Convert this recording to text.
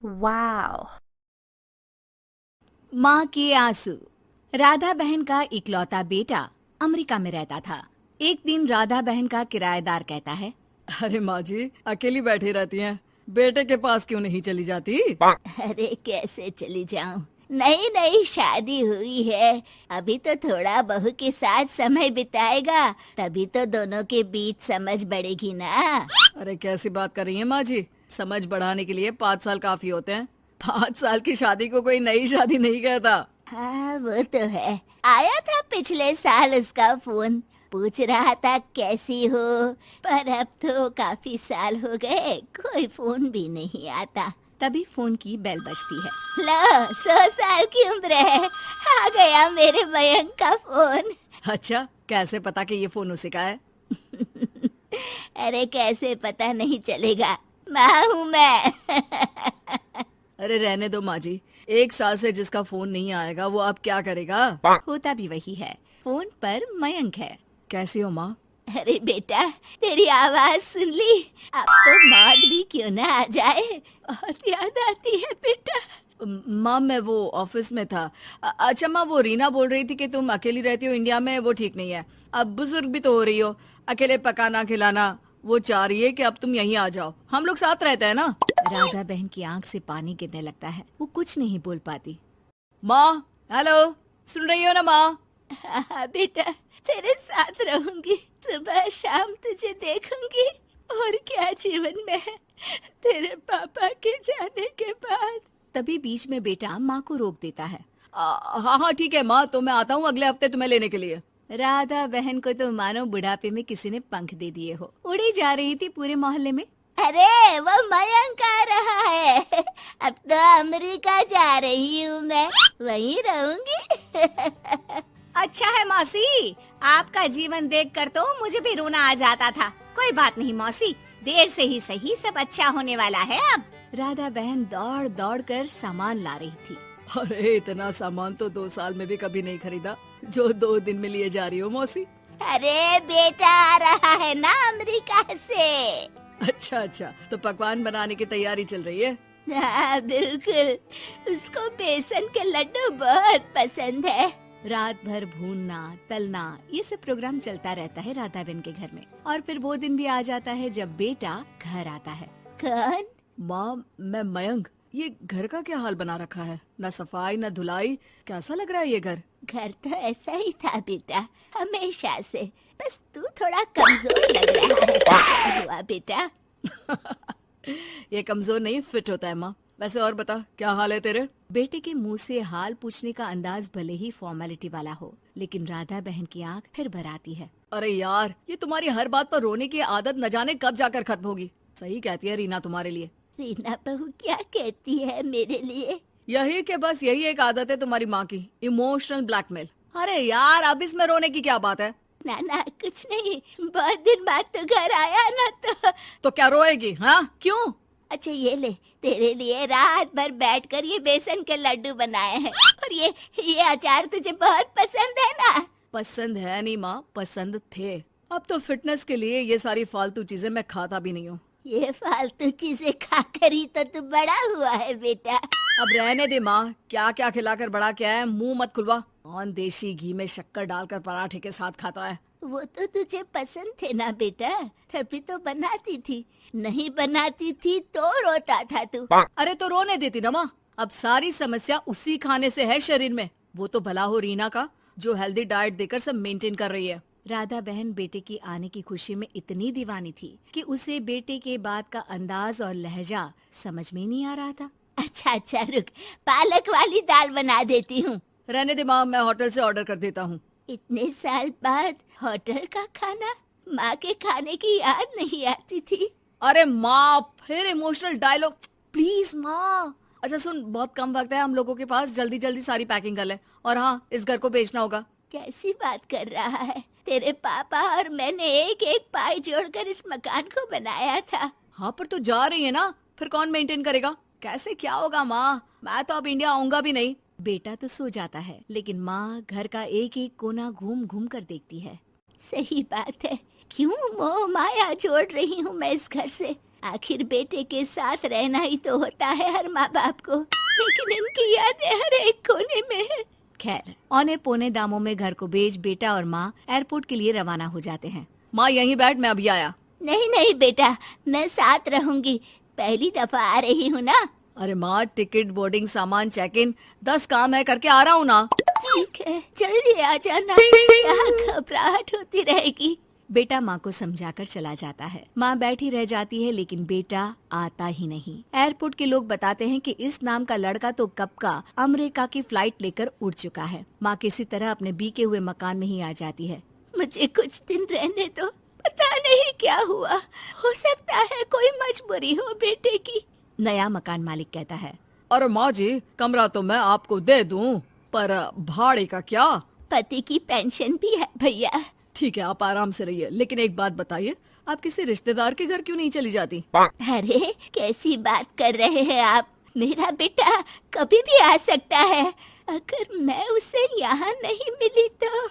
Wow. माँ के आंसू। राधा बहन का इकलौता बेटा अमेरिका में रहता था। एक दिन राधा बहन का किराएदार कहता है, अरे माँ जी अकेली बैठी रहती हैं, बेटे के पास क्यों नहीं चली जाती? अरे कैसे चली जाऊं, नई नई शादी हुई है। अभी तो थोड़ा बहू के साथ समय बिताएगा, तभी तो दोनों के बीच समझ बढ़ेगी ना। अरे कैसी बात कर रही हैं माँ जी, समझ बढ़ाने के लिए 5 साल काफी होते हैं। 5 साल की शादी को कोई नई शादी नहीं कहता। हाँ वो तो है। आया था पिछले साल उसका फोन, पूछ रहा था कैसी हो, पर अब तो काफी साल हो गए, कोई फोन भी नहीं आता। तभी फोन की बेल बजती है। लो 100 साल की उम्र है, आ गया मेरे मयंक का फोन। अच्छा, कैसे पता कि ये फोन उसी का है? अरे कैसे पता नहीं चलेगा, माँ हूँ मैं। अरे रहने दो माँ जी, 1 साल से जिसका फोन नहीं आएगा वो अब क्या करेगा? होता भी वही है, फोन पर मयंक है। कैसी हो माँ? अरे बेटा, तेरी आवाज सुन ली, अब तो मौत भी क्यों ना आ जाए, बहुत याद आती है बेटा। माँ मैं वो ऑफिस में था। अच्छा माँ, वो रीना बोल रही थी कि तुम अकेली रहती हो इंडिया में, वो ठीक नहीं है। अब बुजुर्ग भी तो हो रही हो, अकेले पकाना खिलाना, वो चाह रही है कि अब तुम यहीं आ जाओ, हम लोग साथ रहते हैं ना। राधा बहन की आंख से पानी गिरने लगता है, वो कुछ नहीं बोल पाती। माँ हेलो, सुन रही हो ना माँ? हाँ बेटा, तेरे साथ रहूंगी, सुबह शाम तुझे देखूंगी, और क्या जीवन में है तेरे पापा के जाने के बाद। तभी बीच में बेटा माँ को रोक देता है। हाँ हाँ ठीक है माँ, तो मैं आता हूँ अगले हफ्ते तुम्हें लेने के लिए। राधा बहन को तो मानो बुढ़ापे में किसी ने पंख दे दिए हो, उड़ी जा रही थी पूरे मोहल्ले में। अरे वो मयंक आ रहा है, अब तो अमेरिका जा रही हूँ मैं, वहीं रहूंगी। अच्छा है मौसी, आपका जीवन देखकर तो मुझे भी रोना आ जाता था। कोई बात नहीं मौसी, देर से ही सही सब अच्छा होने वाला है अब। राधा बहन दौड़ दौड़ कर सामान ला रही थी। अरे इतना सामान तो 2 साल में भी कभी नहीं खरीदा जो 2 दिन में लिए जा रही हो मौसी। अरे बेटा आ रहा है ना अमेरिका से। अच्छा अच्छा, तो पकवान बनाने की तैयारी चल रही है? हाँ बिल्कुल, उसको बेसन के लड्डू बहुत पसंद है। रात भर भूनना तलना ये सब प्रोग्राम चलता रहता है राधा बहन के घर में। और फिर वो दिन भी आ जाता है जब बेटा घर आता है। कौन? माँ मैं मयंक, ये घर का क्या हाल बना रखा है, न सफाई न धुलाई, कैसा लग रहा है ये घर? घर तो ऐसा ही था बेटा, हमेशा से, बस तू थोड़ा कमजोर लग रहा है। क्या हुआ बेटा? ये कमजोर नहीं फिट होता है माँ। वैसे और बता, क्या हाल है तेरे? बेटे के मुंह से हाल पूछने का अंदाज भले ही फॉर्मेलिटी वाला हो, लेकिन राधा बहन की आंख फिर भर आती है। अरे यार, ये तुम्हारी हर बात पर रोने की आदत न जाने कब जाकर खत्म होगी। सही कहती है रीना तुम्हारे लिए। रीना बहू क्या कहती है मेरे लिए? यही के बस यही एक आदत है तुम्हारी माँ की, इमोशनल ब्लैकमेल। अरे यार, अब इसमें रोने की क्या बात है? ना ना कुछ नहीं, बहुत दिन बाद तो घर आया ना तो क्या रोएगी? हाँ क्यों? अच्छा ये ले, तेरे लिए रात भर बैठकर ये बेसन के लड्डू बनाए हैं, और ये अचार तुझे बहुत पसंद है ना? पसंद है नहीं माँ, पसंद थे। अब तो फिटनेस के लिए ये सारी फालतू चीजें मैं खाता भी नहीं हूँ। ये फालतू चीजें खाकर ही तो तू बड़ा हुआ है बेटा। अब रहने दे माँ, क्या क्या खिलाकर बड़ा किया है, मुंह मत खुलवा। कौन देशी घी में शक्कर डालकर पराठे के साथ खाता है? वो तो तुझे पसंद थे ना बेटा, तभी तो बनाती थी, नहीं बनाती थी तो रोता था तू। अरे तो रोने देती ना माँ, अब सारी समस्या उसी खाने से है शरीर में। वो तो भला हो रीना का, जो हेल्दी डाइट देकर सब मेंटेन कर रही है। राधा बहन बेटे की आने की खुशी में इतनी दीवानी थी कि उसे बेटे के बात का अंदाज और लहजा समझ में नहीं आ रहा था। अच्छा अच्छा रुक, पालक वाली दाल बना देती हूँ। रहने दे माँ, मैं होटल से ऑर्डर कर देता हूँ। इतने साल बाद होटल का खाना, माँ के खाने की याद नहीं आती थी। अरे माँ, फिर इमोशनल डायलॉग, प्लीज माँ। अच्छा सुन, बहुत कम वक्त है हम लोगों के पास, जल्दी जल्दी सारी पैकिंग कर ले। और हाँ, इस घर को बेचना होगा। कैसी बात कर रहा है, तेरे पापा और मैंने एक एक पाई जोड़कर इस मकान को बनाया था। हाँ पर तू जा रही है ना, फिर कौन मेंटेन करेगा? कैसे क्या होगा माँ, मैं तो अब इंडिया आऊंगा भी नहीं। बेटा तो सो जाता है, लेकिन माँ घर का एक एक कोना घूम घूम कर देखती है। सही बात है, क्यों मोह माया जोड़ रही हूँ मैं इस घर से, आखिर बेटे के साथ रहना ही तो होता है हर माँ बाप को, लेकिन इनकी यादें हर एक कोने में है। खैर, औने पौने दामों में घर को बेच बेटा और माँ एयरपोर्ट के लिए रवाना हो जाते हैं। माँ यहीं बैठ, मैं अभी आया। नहीं नहीं बेटा, मैं साथ रहूंगी, पहली दफा आ रही हूँ ना। अरे माँ, टिकट, बोर्डिंग, सामान, चेक इन, 10 काम है, करके आ रहा हूँ ना। ठीक है, जल्दी आ जाना, यहाँ घबराहट होती रहेगी। बेटा माँ को समझाकर चला जाता है। माँ बैठी रह जाती है, लेकिन बेटा आता ही नहीं। एयरपोर्ट के लोग बताते हैं कि इस नाम का लड़का तो कब का अमेरिका की फ्लाइट लेकर उड़ चुका है। माँ किसी तरह अपने बीके हुए मकान में ही आ जाती है। मुझे कुछ दिन रहने दो, पता नहीं क्या हुआ, हो सकता है कोई मजबूरी हो बेटे की। नया मकान मालिक कहता है। अरे माँ जी, कमरा तो मैं आपको दे दूँ, पर भाड़े का क्या? पति की पेंशन भी है भैया। ठीक है, आप आराम से रहिए, लेकिन एक बात बताइए, आप किसी रिश्तेदार के घर क्यों नहीं चली जाती? अरे कैसी बात कर रहे हैं आप, मेरा बेटा कभी भी आ सकता है। अगर मैं उसे यहाँ नहीं मिली तो